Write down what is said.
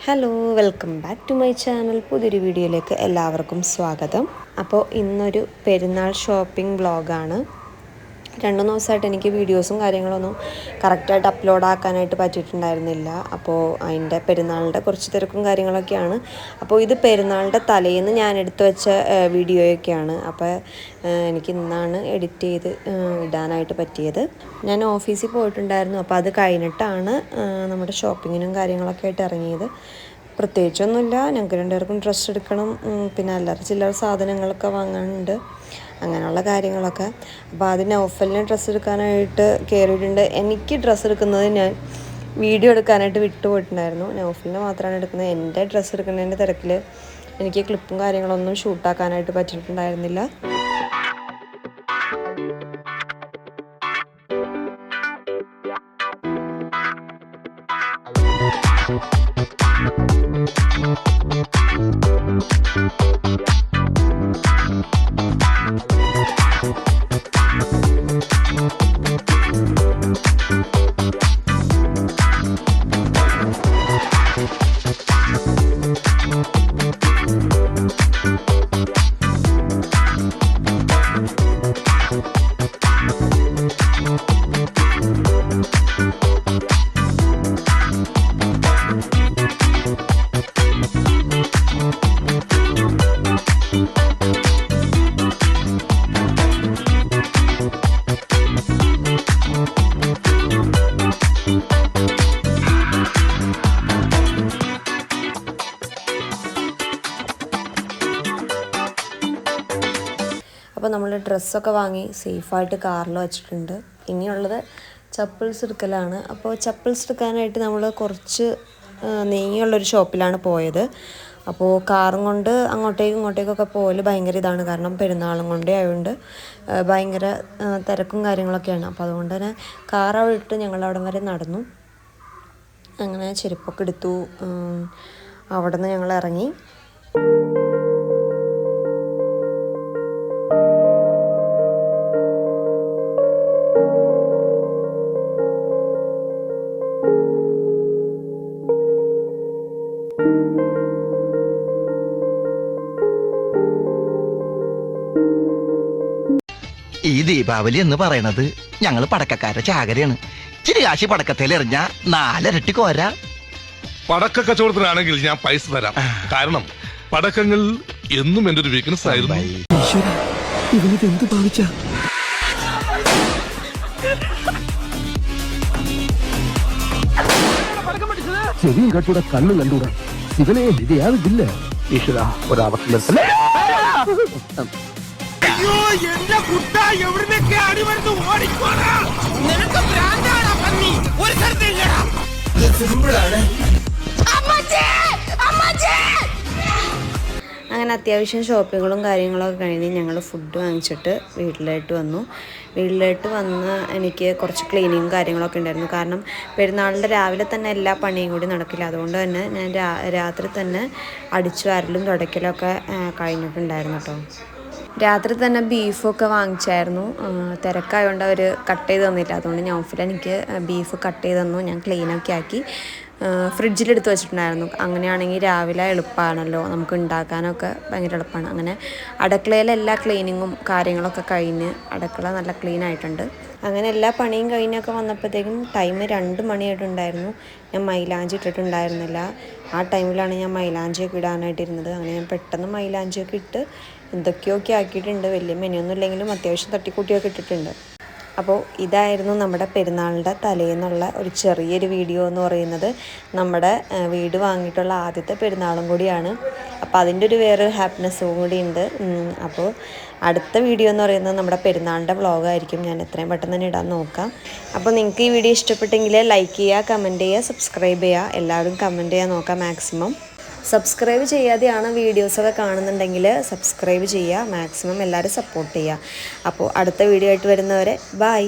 Hello, welcome back to my channel. പുതിയൊരു വീഡിയോയിലേക്ക് എല്ലാവർക്കും സ്വാഗതം. അപ്പോൾ ഇന്നൊരു പെരുന്നാൾ ഷോപ്പിംഗ് വ്ളോഗാണ്. 2 ദിവസമായിട്ട് എനിക്ക് വീഡിയോസും കാര്യങ്ങളൊന്നും കറക്റ്റായിട്ട് അപ്ലോഡ് ആക്കാനായിട്ട് പറ്റിയിട്ടുണ്ടായിരുന്നില്ല. അപ്പോൾ അതിൻ്റെ പെരുന്നാളിൻ്റെ കുറച്ച് തിരക്കും കാര്യങ്ങളൊക്കെയാണ്. അപ്പോൾ ഇത് പെരുന്നാളിൻ്റെ തലേന്ന് ഞാൻ എടുത്തു വെച്ച വീഡിയോയൊക്കെയാണ്. അപ്പോൾ എനിക്ക് ഇന്നാണ് എഡിറ്റ് ചെയ്ത് ഇടാനായിട്ട് പറ്റിയത്. ഞാൻ ഓഫീസിൽ പോയിട്ടുണ്ടായിരുന്നു. അപ്പോൾ അത് കഴിഞ്ഞിട്ടാണ് നമ്മുടെ ഷോപ്പിങ്ങിനും കാര്യങ്ങളൊക്കെ ആയിട്ട് ഇറങ്ങിയത്. പ്രത്യേകിച്ചൊന്നുമില്ല, ഞങ്ങൾക്ക് രണ്ടുപേർക്കും ഡ്രസ്സ് എടുക്കണം, പിന്നെ അല്ലറ ചില്ലറ സാധനങ്ങളൊക്കെ വാങ്ങാനുണ്ട്, അങ്ങനെയുള്ള കാര്യങ്ങളൊക്കെ. അപ്പോൾ അത് നൗഫലിന് ഡ്രസ്സ് എടുക്കാനായിട്ട് കയറിയിട്ടുണ്ട്. എനിക്ക് ഡ്രസ്സ് എടുക്കുന്നത് ഞാൻ വീഡിയോ എടുക്കാനായിട്ട് വിട്ടുപോയിട്ടുണ്ടായിരുന്നു. നൗഫലിന് മാത്രമാണ് എടുക്കുന്നത്. എൻ്റെ ഡ്രസ്സ് എടുക്കുന്നതിൻ്റെ തിരക്കിൽ എനിക്ക് ക്ലിപ്പും കാര്യങ്ങളൊന്നും ഷൂട്ടാക്കാനായിട്ട് പറ്റിയിട്ടുണ്ടായിരുന്നില്ല. അപ്പോൾ നമ്മൾ ഡ്രസ്സൊക്കെ വാങ്ങി സേഫായിട്ട് കാറിൽ വെച്ചിട്ടുണ്ട്. ഇനിയുള്ളത് ചപ്പിൾസ് എടുക്കലാണ്. അപ്പോൾ ചപ്പിൾസ് എടുക്കാനായിട്ട് നമ്മൾ കുറച്ച് നീങ്ങിയുള്ളൊരു ഷോപ്പിലാണ് പോയത്. അപ്പോൾ കാറും കൊണ്ട് ഇങ്ങോട്ടേക്കൊക്കെ പോകൽ ഭയങ്കര ഇതാണ്. കാരണം പെരുന്നാളും കൊണ്ടേ ആയതുകൊണ്ട് ഭയങ്കര തിരക്കും കാര്യങ്ങളൊക്കെയാണ്. അപ്പോൾ അതുകൊണ്ട് തന്നെ കാർ അവിടെ ഇട്ട് ഞങ്ങളവിടെ വരെ നടന്നു. അങ്ങനെ ചെരുപ്പൊക്കെ എടുത്തു. അവിടെ നിന്ന് ഞങ്ങൾ ഇറങ്ങി. ഈ ദീപാവലി എന്ന് പറയണത് ഞങ്ങള് പടക്കക്കാരുടെ ചാകരയാണ്. ഇച്ചിരി കാശി പടക്കത്തിൽ എറിഞ്ഞാ 4 ഇരട്ടി കോരാ. പടക്ക കച്ചവടത്തിനാണെങ്കിൽ ഞാൻ പൈസ തരാം. കാരണം പടക്കങ്ങൾ എന്നും എന്റെ ഒരു വീക്ക്നെസ് ആയിരുന്നു. ഇവനിത് ഭാവിച്ച ചെവിയും കട്ടൂടെ കണ്ണും കണ്ടൂടാ. ഇവനെ ഇതയാവില്ല. ഈശ്വര ഒരവസ്ഥ എന്റെ കുട്ട എവിടുന്നൊക്കെ അടിമരുന്ന് ഓടിക്കോടാ. നിനക്ക് ഭ്രാന്താടാ പന്നി. ഒരു സ്ഥലത്തില്ലടാ. സിമ്പിളാണ്. അങ്ങനെ അത്യാവശ്യം ഷോപ്പിങ്ങുകളും കാര്യങ്ങളൊക്കെ കഴിഞ്ഞ് ഞങ്ങൾ ഫുഡ് വാങ്ങിച്ചിട്ട് വീട്ടിലോട്ട് വന്ന് എനിക്ക് കുറച്ച് ക്ലീനിങ്ങും കാര്യങ്ങളൊക്കെ ഉണ്ടായിരുന്നു. കാരണം പെരുന്നാളിൻ്റെ രാവിലെ തന്നെ എല്ലാ പണിയും കൂടി നടക്കില്ല. അതുകൊണ്ട് തന്നെ ഞാൻ രാത്രി തന്നെ അടിച്ചു വാരലും തുടയ്ക്കലൊക്കെ കഴിഞ്ഞിട്ടുണ്ടായിരുന്നു കേട്ടോ. രാത്രി തന്നെ ബീഫൊക്കെ വാങ്ങിച്ചായിരുന്നു. തിരക്കായതുകൊണ്ട് അവർ കട്ട് ചെയ്ത് തന്നില്ല. അതുകൊണ്ട് നൗഫൽ എനിക്ക് ബീഫ് കട്ട് ചെയ്ത് തന്നു. ഞാൻ ക്ലീനൊക്കെ ആക്കി ഫ്രിഡ്ജിലെടുത്ത് വെച്ചിട്ടുണ്ടായിരുന്നു. അങ്ങനെയാണെങ്കിൽ രാവിലെ എളുപ്പമാണല്ലോ, നമുക്ക് ഉണ്ടാക്കാനൊക്കെ ഭയങ്കര എളുപ്പമാണ്. അങ്ങനെ അടുക്കളയിലെ എല്ലാ ക്ലീനിങ്ങും കാര്യങ്ങളൊക്കെ കഴിഞ്ഞ് അടുക്കള നല്ല ക്ലീൻ ആയിട്ടുണ്ട്. അങ്ങനെ എല്ലാ പണിയും കഴിഞ്ഞൊക്കെ വന്നപ്പോഴത്തേക്കും ടൈം 2 മണിയായിട്ടുണ്ടായിരുന്നു. ഞാൻ മൈലാഞ്ചി ഇട്ടിട്ടുണ്ടായിരുന്നില്ല. ആ ടൈമിലാണ് ഞാൻ മൈലാഞ്ചിയൊക്കെ ഇടാനായിട്ടിരുന്നത്. അങ്ങനെ ഞാൻ പെട്ടെന്ന് മൈലാഞ്ചിയൊക്കെ ഇട്ട് എന്തൊക്കെയൊക്കെ ആക്കിയിട്ടുണ്ട്. വലിയ മെനയൊന്നും ഇല്ലെങ്കിലും അത്യാവശ്യം തട്ടിക്കൂട്ടിയൊക്കെ ഇട്ടിട്ടുണ്ട്. അപ്പോൾ ഇതായിരുന്നു നമ്മുടെ പെരുന്നാളിൻ്റെ തലേന്നുള്ള ഒരു ചെറിയൊരു വീഡിയോ എന്ന് പറയുന്നത്. നമ്മുടെ വീട് വാങ്ങിയിട്ടുള്ള ആദ്യത്തെ പെരുന്നാളും കൂടിയാണ്. അപ്പോൾ അതിൻ്റെ ഒരു വേറൊരു ഹാപ്പിനെസ്സും കൂടി ഉണ്ട്. അപ്പോൾ അടുത്ത വീഡിയോ എന്ന് പറയുന്നത് നമ്മുടെ പെരുന്നാളിൻ്റെ വ്ളോഗായിരിക്കും. ഞാൻ എത്രയും പെട്ടെന്ന് തന്നെ ഇടാൻ നോക്കാം. അപ്പോൾ നിങ്ങൾക്ക് ഈ വീഡിയോ ഇഷ്ടപ്പെട്ടെങ്കിൽ ലൈക്ക് ചെയ്യുക, കമൻറ്റ് ചെയ്യുക, സബ്സ്ക്രൈബ് ചെയ്യുക. എല്ലാവരും കമൻറ്റ് ചെയ്യാൻ നോക്കാം മാക്സിമം. സബ്സ്ക്രൈബ് ചെയ്യാതെയാണ് വീഡിയോസൊക്കെ കാണുന്നുണ്ടെങ്കിൽ സബ്സ്ക്രൈബ് ചെയ്യുക. മാക്സിമം എല്ലാവരും സപ്പോർട്ട് ചെയ്യുക. അപ്പോൾ അടുത്ത വീഡിയോ ആയിട്ട് വരുന്നവരെ ബൈ.